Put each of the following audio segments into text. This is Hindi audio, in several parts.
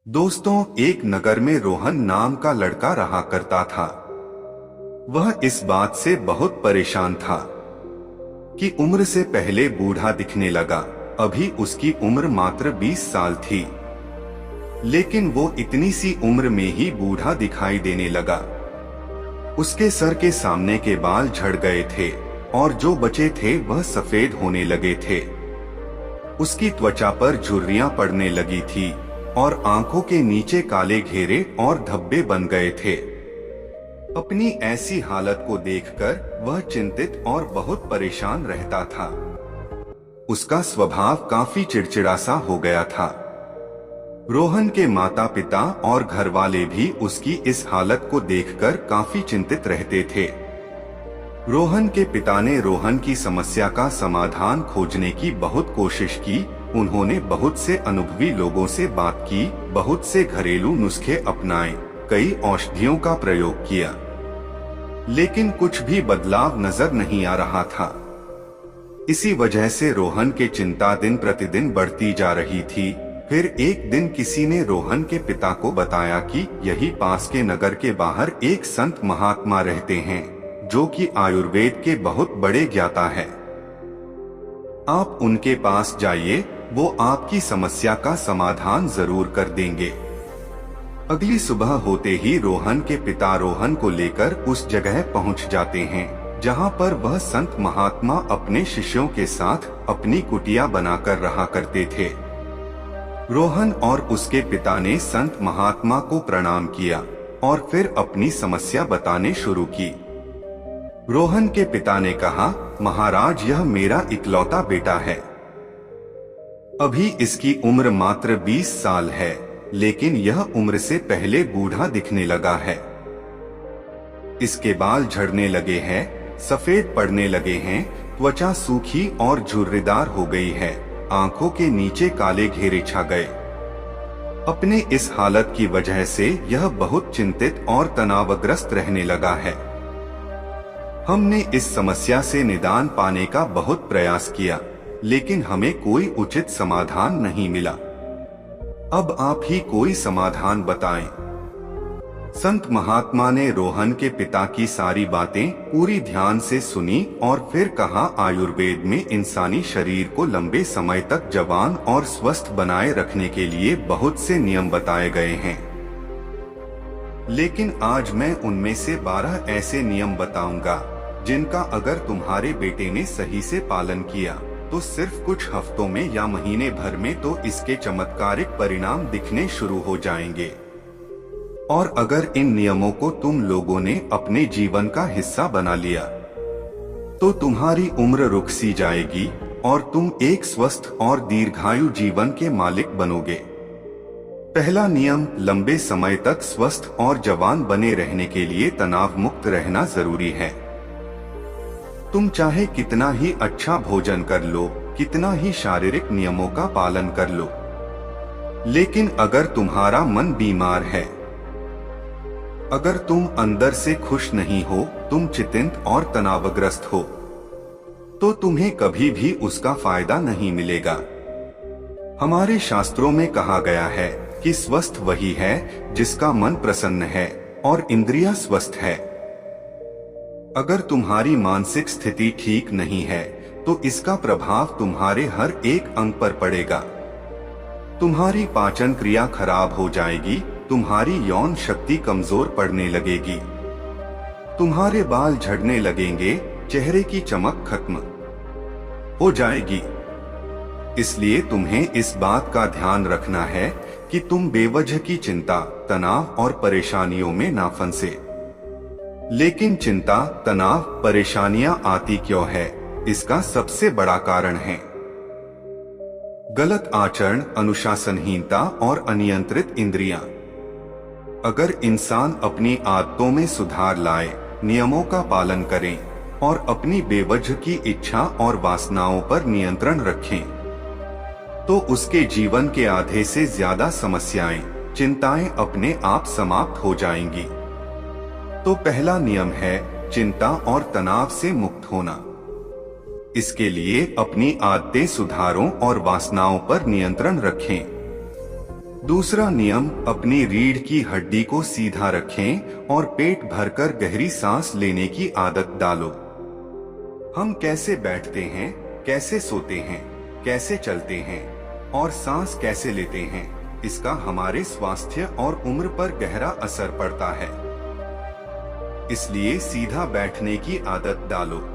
दोस्तों, एक नगर में रोहन नाम का लड़का रहा करता था। वह इस बात से बहुत परेशान था कि उम्र से पहले बूढ़ा दिखने लगा। अभी उसकी उम्र मात्र 20 साल थी, लेकिन वो इतनी सी उम्र में ही बूढ़ा दिखाई देने लगा। उसके सर के सामने के बाल झड़ गए थे और जो बचे थे वह सफेद होने लगे थे। उसकी त्वचा पर झुर्रियां पड़ने लगी थी और आंखों के नीचे काले घेरे और धब्बे बन गए थे। अपनी ऐसी हालत को देखकर वह चिंतित और बहुत परेशान रहता था। उसका स्वभाव काफी चिड़चिड़ा सा हो गया था। रोहन के माता पिता और घर वाले भी उसकी इस हालत को देखकर काफी चिंतित रहते थे। रोहन के पिता ने रोहन की समस्या का समाधान खोजने की बहुत कोशिश की। उन्होंने बहुत से अनुभवी लोगों से बात की, बहुत से घरेलू नुस्खे अपनाए, कई औषधियों का प्रयोग किया, लेकिन कुछ भी बदलाव नजर नहीं आ रहा था। इसी वजह से रोहन की चिंता दिन प्रतिदिन बढ़ती जा रही थी। फिर एक दिन किसी ने रोहन के पिता को बताया कि यही पास के नगर के बाहर एक संत महात्मा रहते हैं, जो कि आयुर्वेद के बहुत बड़े ज्ञाता है। आप उनके पास जाइए, वो आपकी समस्या का समाधान जरूर कर देंगे। अगली सुबह होते ही रोहन के पिता रोहन को लेकर उस जगह पहुंच जाते हैं, जहां पर वह संत महात्मा अपने शिष्यों के साथ अपनी कुटिया बनाकर रहा करते थे। रोहन और उसके पिता ने संत महात्मा को प्रणाम किया और फिर अपनी समस्या बताने शुरू की। रोहन के पिता ने कहा, महाराज, यह मेरा इकलौता बेटा है। अभी इसकी उम्र मात्र 20 साल है, लेकिन यह उम्र से पहले बूढ़ा दिखने लगा है। इसके बाल झड़ने लगे हैं, सफेद पड़ने लगे हैं, त्वचा सूखी और झुर्रीदार हो गई है, आंखों के नीचे काले घेरे छा गए। अपने इस हालत की वजह से यह बहुत चिंतित और तनावग्रस्त रहने लगा है। हमने इस समस्या से निदान पाने का बहुत प्रयास किया, लेकिन हमें कोई उचित समाधान नहीं मिला। अब आप ही कोई समाधान बताएं। संत महात्मा ने रोहन के पिता की सारी बातें पूरी ध्यान से सुनी और फिर कहा, आयुर्वेद में इंसानी शरीर को लंबे समय तक जवान और स्वस्थ बनाए रखने के लिए बहुत से नियम बताए गए हैं, लेकिन आज मैं उनमें से 12 ऐसे नियम बताऊंगा जिनका अगर तुम्हारे बेटे ने सही से पालन किया तो सिर्फ कुछ हफ्तों में या महीने भर में तो इसके चमत्कारिक परिणाम दिखने शुरू हो जाएंगे। और अगर इन नियमों को तुम लोगों ने अपने जीवन का हिस्सा बना लिया तो तुम्हारी उम्र रुक सी जाएगी और तुम एक स्वस्थ और दीर्घायु जीवन के मालिक बनोगे। पहला नियम, लंबे समय तक स्वस्थ और जवान बने रहने के लिए तनाव मुक्त रहना जरूरी है। तुम चाहे कितना ही अच्छा भोजन कर लो, कितना ही शारीरिक नियमों का पालन कर लो, लेकिन अगर तुम्हारा मन बीमार है, अगर तुम अंदर से खुश नहीं हो, तुम चिंतित और तनावग्रस्त हो, तो तुम्हें कभी भी उसका फायदा नहीं मिलेगा। हमारे शास्त्रों में कहा गया है कि स्वस्थ वही है जिसका मन प्रसन्न है और इंद्रियां स्वस्थ है। अगर तुम्हारी मानसिक स्थिति ठीक नहीं है तो इसका प्रभाव तुम्हारे हर एक अंग पर पड़ेगा। तुम्हारी पाचन क्रिया खराब हो जाएगी, तुम्हारी यौन शक्ति कमजोर पड़ने लगेगी, तुम्हारे बाल झड़ने लगेंगे, चेहरे की चमक खत्म हो जाएगी। इसलिए तुम्हें इस बात का ध्यान रखना है कि तुम बेवजह की चिंता, तनाव और परेशानियों में ना फंसे। लेकिन चिंता, तनाव, परेशानियां आती क्यों है? इसका सबसे बड़ा कारण है गलत आचरण, अनुशासनहीनता और अनियंत्रित इंद्रियां। अगर इंसान अपनी आदतों में सुधार लाए, नियमों का पालन करें और अपनी बेवजह की इच्छा और वासनाओं पर नियंत्रण रखें, तो उसके जीवन के आधे से ज्यादा समस्याएं, चिंताएं अपने आप समाप्त हो जाएंगी। तो पहला नियम है चिंता और तनाव से मुक्त होना। इसके लिए अपनी आदतें सुधारों और वासनाओं पर नियंत्रण रखें। दूसरा नियम, अपनी रीढ़ की हड्डी को सीधा रखें और पेट भरकर गहरी सांस लेने की आदत डालो। हम कैसे बैठते हैं, कैसे सोते हैं, कैसे चलते हैं और सांस कैसे लेते हैं, इसका हमारे स्वास्थ्य और उम्र पर गहरा असर पड़ता है। इसलिए सीधा बैठने की आदत डालो।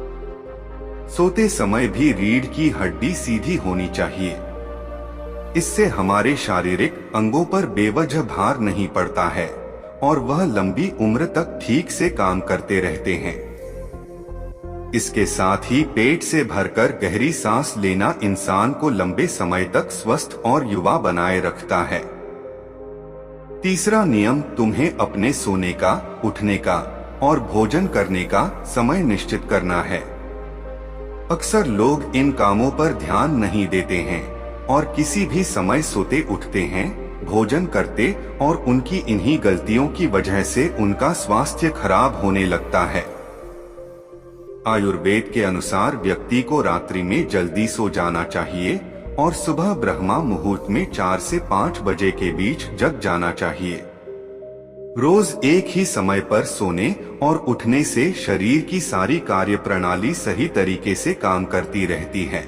सोते समय भी रीढ़ की हड्डी सीधी होनी चाहिए। इससे हमारे शारीरिक अंगों पर बेवजह भार नहीं पड़ता है और वह लंबी उम्र तक ठीक से काम करते रहते हैं। इसके साथ ही पेट से भरकर गहरी सांस लेना इंसान को लंबे समय तक स्वस्थ और युवा बनाए रखता है। तीसरा नियम, तुम्हें अपने सोने का, उठने का और भोजन करने का समय निश्चित करना है। अक्सर लोग इन कामों पर ध्यान नहीं देते हैं और किसी भी समय सोते उठते हैं, भोजन करते और उनकी इन्हीं गलतियों की वजह से उनका स्वास्थ्य खराब होने लगता है। आयुर्वेद के अनुसार व्यक्ति को रात्रि में जल्दी सो जाना चाहिए और सुबह ब्रह्मा मुहूर्त में 4 से 5 बजे के बीच जग जाना चाहिए। रोज एक ही समय पर सोने और उठने से शरीर की सारी कार्य प्रणाली सही तरीके से काम करती रहती है।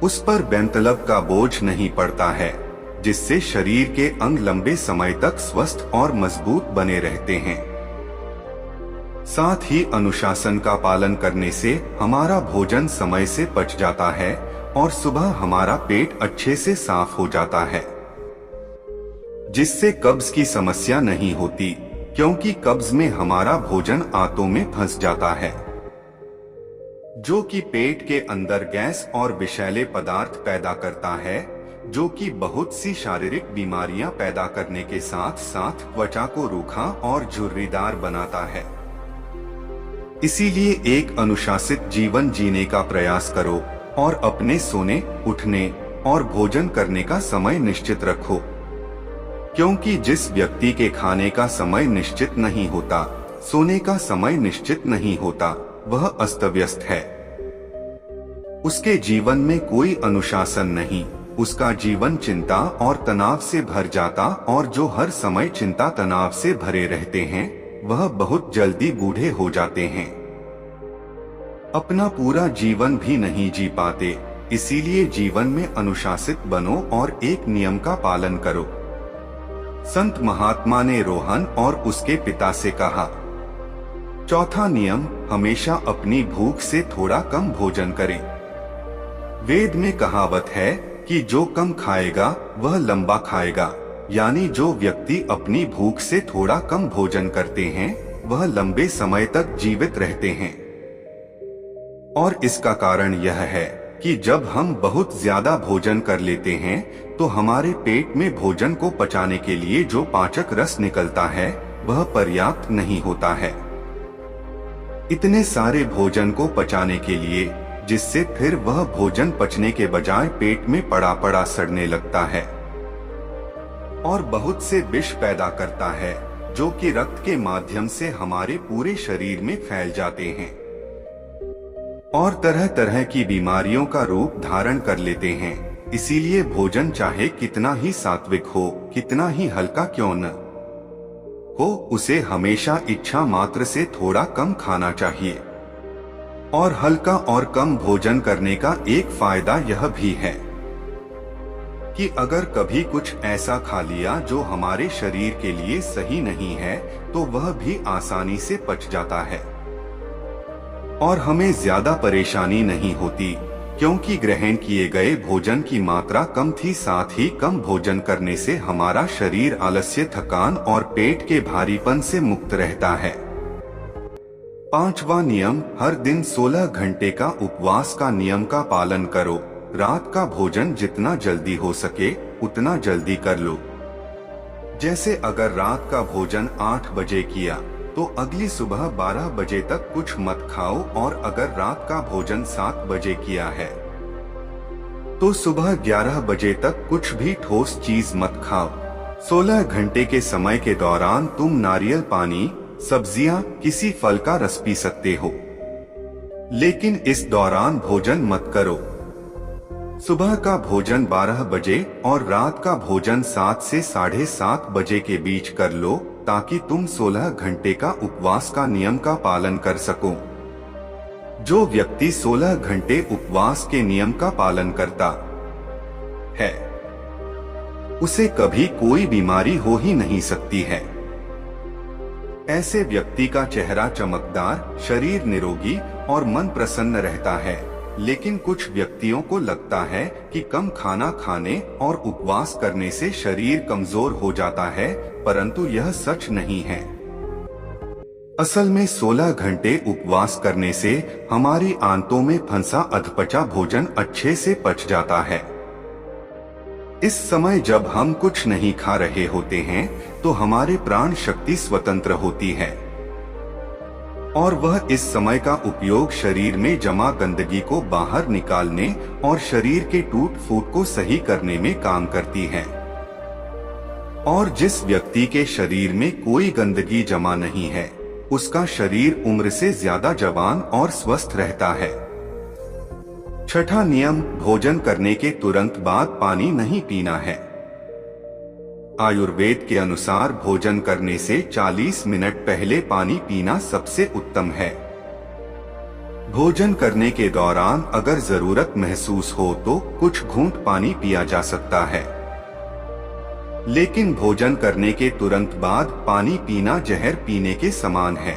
उस पर बेंतलब का बोझ नहीं पड़ता है, जिससे शरीर के अंग लंबे समय तक स्वस्थ और मजबूत बने रहते हैं। साथ ही अनुशासन का पालन करने से हमारा भोजन समय से पच जाता है और सुबह हमारा पेट अच्छे से साफ हो जाता है, जिससे कब्ज की समस्या नहीं होती, क्योंकि कब्ज में हमारा भोजन आंतों में फंस जाता है, जो कि पेट के अंदर गैस और विषैले पदार्थ पैदा करता है, जो कि बहुत सी शारीरिक बीमारियां पैदा करने के साथ साथ त्वचा को रूखा और झुर्रीदार बनाता है। इसीलिए एक अनुशासित जीवन जीने का प्रयास करो और अपने सोने, उठने और भोजन करने का समय निश्चित रखो, क्योंकि जिस व्यक्ति के खाने का समय निश्चित नहीं होता, सोने का समय निश्चित नहीं होता, वह अस्त व्यस्त है। उसके जीवन में कोई अनुशासन नहीं, उसका जीवन चिंता और तनाव से भर जाता, और जो हर समय चिंता तनाव से भरे रहते हैं वह बहुत जल्दी बूढ़े हो जाते हैं, अपना पूरा जीवन भी नहीं जी पाते। इसीलिए जीवन में अनुशासित बनो और एक नियम का पालन करो। संत महात्मा ने रोहन और उसके पिता से कहा, चौथा नियम, हमेशा अपनी भूख से थोड़ा कम भोजन करें। वेद में कहावत है कि जो कम खाएगा वह लंबा खाएगा, यानी जो व्यक्ति अपनी भूख से थोड़ा कम भोजन करते हैं वह लंबे समय तक जीवित रहते हैं। और इसका कारण यह है कि जब हम बहुत ज्यादा भोजन कर लेते हैं तो हमारे पेट में भोजन को पचाने के लिए जो पाचक रस निकलता है वह पर्याप्त नहीं होता है। इतने सारे भोजन को पचाने के लिए, जिससे फिर वह भोजन पचने के बजाय पेट में पड़ा पड़ा सड़ने लगता है और बहुत से विष पैदा करता है, जो कि रक्त के माध्यम से हमारे पूरे शरीर में फैल जाते हैं और तरह तरह की बीमारियों का रूप धारण कर लेते हैं। इसीलिए भोजन चाहे कितना ही सात्विक हो, कितना ही हल्का क्यों न हो, उसे हमेशा इच्छा मात्र से थोड़ा कम खाना चाहिए। और हल्का और कम भोजन करने का एक फायदा यह भी है कि अगर कभी कुछ ऐसा खा लिया जो हमारे शरीर के लिए सही नहीं है तो वह भी आसानी से पच जाता है और हमें ज्यादा परेशानी नहीं होती, क्योंकि ग्रहण किए गए भोजन की मात्रा कम थी। साथ ही कम भोजन करने से हमारा शरीर आलस्य, थकान और पेट के भारीपन से मुक्त रहता है। पांचवा नियम, हर दिन 16 घंटे का उपवास का नियम का पालन करो। रात का भोजन जितना जल्दी हो सके उतना जल्दी कर लो। जैसे अगर रात का भोजन 8 बजे किया तो अगली सुबह 12 बजे तक कुछ मत खाओ, और अगर रात का भोजन 7 बजे किया है तो सुबह 11 बजे तक कुछ भी ठोस चीज मत खाओ। 16 घंटे के समय के दौरान तुम नारियल पानी, सब्जियां, किसी फल का रस पी सकते हो, लेकिन इस दौरान भोजन मत करो। सुबह का भोजन 12 बजे और रात का भोजन 7 से 7:30 बजे के बीच कर लो, ताकि तुम 16 घंटे का उपवास का नियम का पालन कर सको। जो व्यक्ति 16 घंटे उपवास के नियम का पालन करता है, उसे कभी कोई बीमारी हो ही नहीं सकती है। ऐसे व्यक्ति का चेहरा चमकदार, शरीर निरोगी और मन प्रसन्न रहता है। लेकिन कुछ व्यक्तियों को लगता है कि कम खाना खाने और उपवास करने से शरीर कमजोर हो जाता है, परंतु यह सच नहीं है। असल में 16 घंटे उपवास करने से हमारी आंतों में फंसा अधपचा भोजन अच्छे से पच जाता है। इस समय जब हम कुछ नहीं खा रहे होते हैं, तो हमारे प्राण शक्ति स्वतंत्र होती है और वह इस समय का उपयोग शरीर में जमा गंदगी को बाहर निकालने और शरीर के टूट फूट को सही करने में काम करती है। और जिस व्यक्ति के शरीर में कोई गंदगी जमा नहीं है, उसका शरीर उम्र से ज्यादा जवान और स्वस्थ रहता है। छठा नियम, भोजन करने के तुरंत बाद पानी नहीं पीना है। आयुर्वेद के अनुसार भोजन करने से 40 मिनट पहले पानी पीना सबसे उत्तम है। भोजन करने के दौरान अगर जरूरत महसूस हो तो कुछ घूंट पानी पिया जा सकता है, लेकिन भोजन करने के तुरंत बाद पानी पीना जहर पीने के समान है।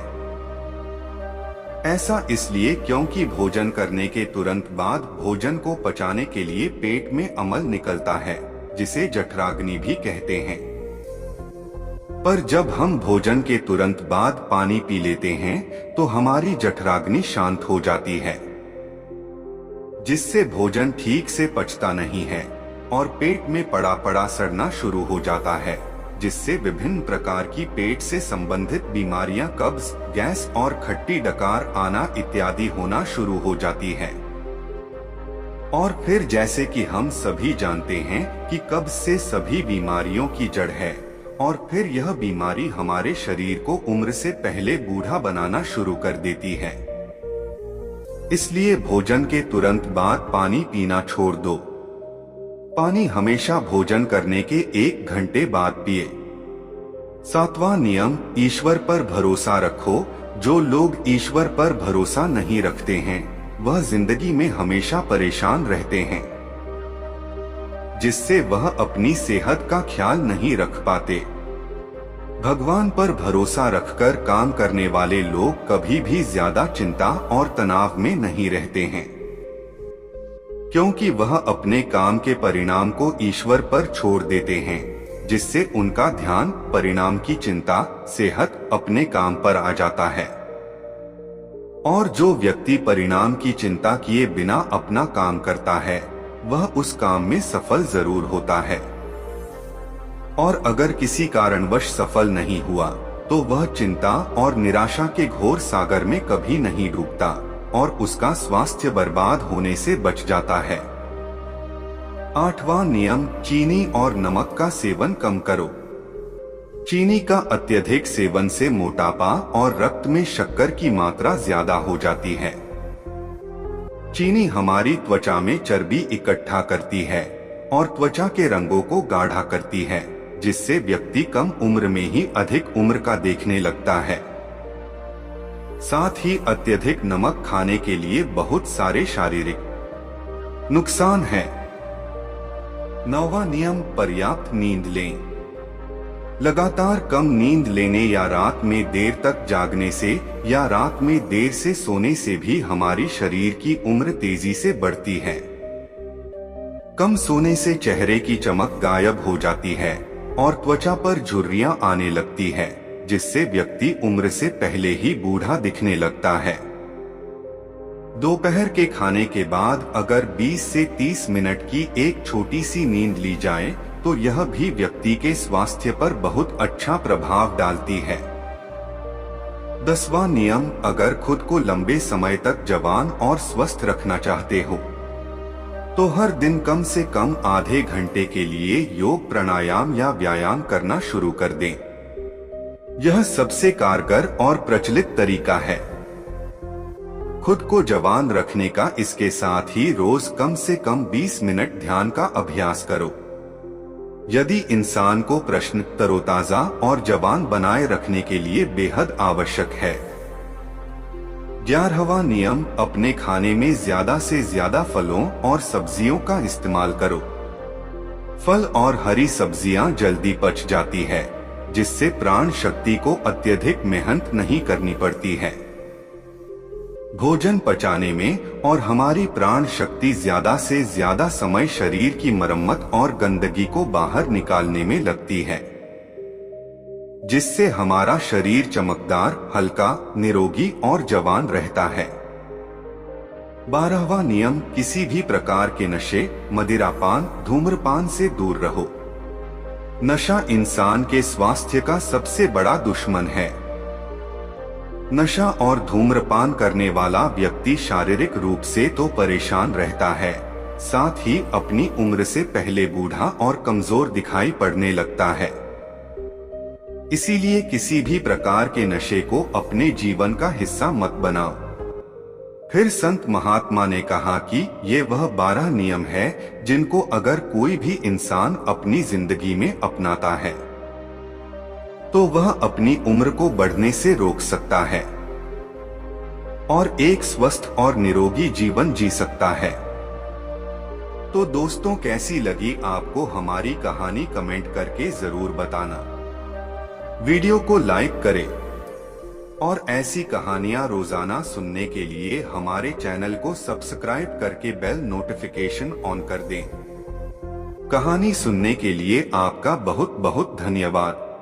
ऐसा इसलिए क्योंकि भोजन करने के तुरंत बाद भोजन को पचाने के लिए पेट में अम्ल निकलता है, जिसे जठराग्नि भी कहते हैं। पर जब हम भोजन के तुरंत बाद पानी पी लेते हैं, तो हमारी जठराग्नि शांत हो जाती है, जिससे भोजन ठीक से पचता नहीं है और पेट में पड़ा पड़ा सड़ना शुरू हो जाता है, जिससे विभिन्न प्रकार की पेट से संबंधित बीमारियां, कब्ज, गैस और खट्टी डकार आना इत्यादि होना शुरू हो जाती है। और फिर जैसे कि हम सभी जानते हैं कि कब्ज से सभी बीमारियों की जड़ है, और फिर यह बीमारी हमारे शरीर को उम्र से पहले बूढ़ा बनाना शुरू कर देती है। इसलिए भोजन के तुरंत बाद पानी पीना छोड़ दो। पानी हमेशा भोजन करने के 1 घंटे बाद पिए। 7वां नियम, ईश्वर पर भरोसा रखो। जो लोग ईश्वर पर भरोसा नहीं रखते हैं, वह जिंदगी में हमेशा परेशान रहते हैं, जिससे वह अपनी सेहत का ख्याल नहीं रख पाते। भगवान पर भरोसा रखकर काम करने वाले लोग कभी भी ज्यादा चिंता और तनाव में नहीं रहते हैं, क्योंकि वह अपने काम के परिणाम को ईश्वर पर छोड़ देते हैं, जिससे उनका ध्यान परिणाम की चिंता, सेहत, अपने काम पर आ जाता है। और जो व्यक्ति परिणाम की चिंता किए बिना अपना काम करता है, वह उस काम में सफल जरूर होता है, और अगर किसी कारणवश सफल नहीं हुआ तो वह चिंता और निराशा के घोर सागर में कभी नहीं डूबता और उसका स्वास्थ्य बर्बाद होने से बच जाता है। 8वां नियम, चीनी और नमक का सेवन कम करो। चीनी का अत्यधिक सेवन से मोटापा और रक्त में शक्कर की मात्रा ज्यादा हो जाती है। चीनी हमारी त्वचा में चर्बी इकट्ठा करती है और त्वचा के रंगों को गाढ़ा करती है, जिससे व्यक्ति कम उम्र में ही अधिक उम्र का देखने लगता है। साथ ही अत्यधिक नमक खाने के लिए बहुत सारे शारीरिक नुकसान हैं। 9वां नियम, पर्याप्त नींद लें। लगातार कम नींद लेने या रात में देर तक जागने से या रात में देर से सोने से भी हमारी शरीर की उम्र तेजी से बढ़ती है। कम सोने से चेहरे की चमक गायब हो जाती है और त्वचा पर झुर्रियां आने लगती है, जिससे व्यक्ति उम्र से पहले ही बूढ़ा दिखने लगता है। दोपहर के खाने के बाद अगर 20 से 30 मिनट की एक छोटी सी नींद ली जाए तो यह भी व्यक्ति के स्वास्थ्य पर बहुत अच्छा प्रभाव डालती है। 10वां नियम, अगर खुद को लंबे समय तक जवान और स्वस्थ रखना चाहते हो तो हर दिन कम से कम आधे घंटे के लिए योग, प्राणायाम या व्यायाम करना शुरू कर दें। यह सबसे कारगर और प्रचलित तरीका है। खुद को जवान रखने का इसके साथ ही रोज कम से कम 20 मिनट ध्यान का अभ्यास करो। यदि इंसान को प्रश्न तरोताजा और जवान बनाए रखने के लिए बेहद आवश्यक है। 11वां नियम, अपने खाने में ज्यादा से ज्यादा फलों और सब्जियों का इस्तेमाल करो। फल और हरी सब्जियां जल्दी पच जाती है, जिससे प्राण शक्ति को अत्यधिक मेहनत नहीं करनी पड़ती है। भोजन पचाने में और हमारी प्राण शक्ति ज्यादा से ज्यादा समय शरीर की मरम्मत और गंदगी को बाहर निकालने में लगती है, जिससे हमारा शरीर चमकदार, हल्का, निरोगी और जवान रहता है। 12वां नियम, किसी भी प्रकार के नशे, मदिरापान, धूम्रपान से दूर रहो। नशा इंसान के स्वास्थ्य का सबसे बड़ा दुश्मन है। नशा और धूम्रपान करने वाला व्यक्ति शारीरिक रूप से तो परेशान रहता है, साथ ही अपनी उम्र से पहले बूढ़ा और कमजोर दिखाई पड़ने लगता है। इसीलिए किसी भी प्रकार के नशे को अपने जीवन का हिस्सा मत बनाओ। फिर संत महात्मा ने कहा कि ये वह 12 नियम है जिनको अगर कोई भी इंसान अपनी जिंदगी में अपनाता है तो वह अपनी उम्र को बढ़ने से रोक सकता है और एक स्वस्थ और निरोगी जीवन जी सकता है। तो दोस्तों, कैसी लगी आपको हमारी कहानी कमेंट करके जरूर बताना। वीडियो को लाइक करें और ऐसी कहानियां रोजाना सुनने के लिए हमारे चैनल को सब्सक्राइब करके बेल नोटिफिकेशन ऑन कर दें। कहानी सुनने के लिए आपका बहुत बहुत धन्यवाद।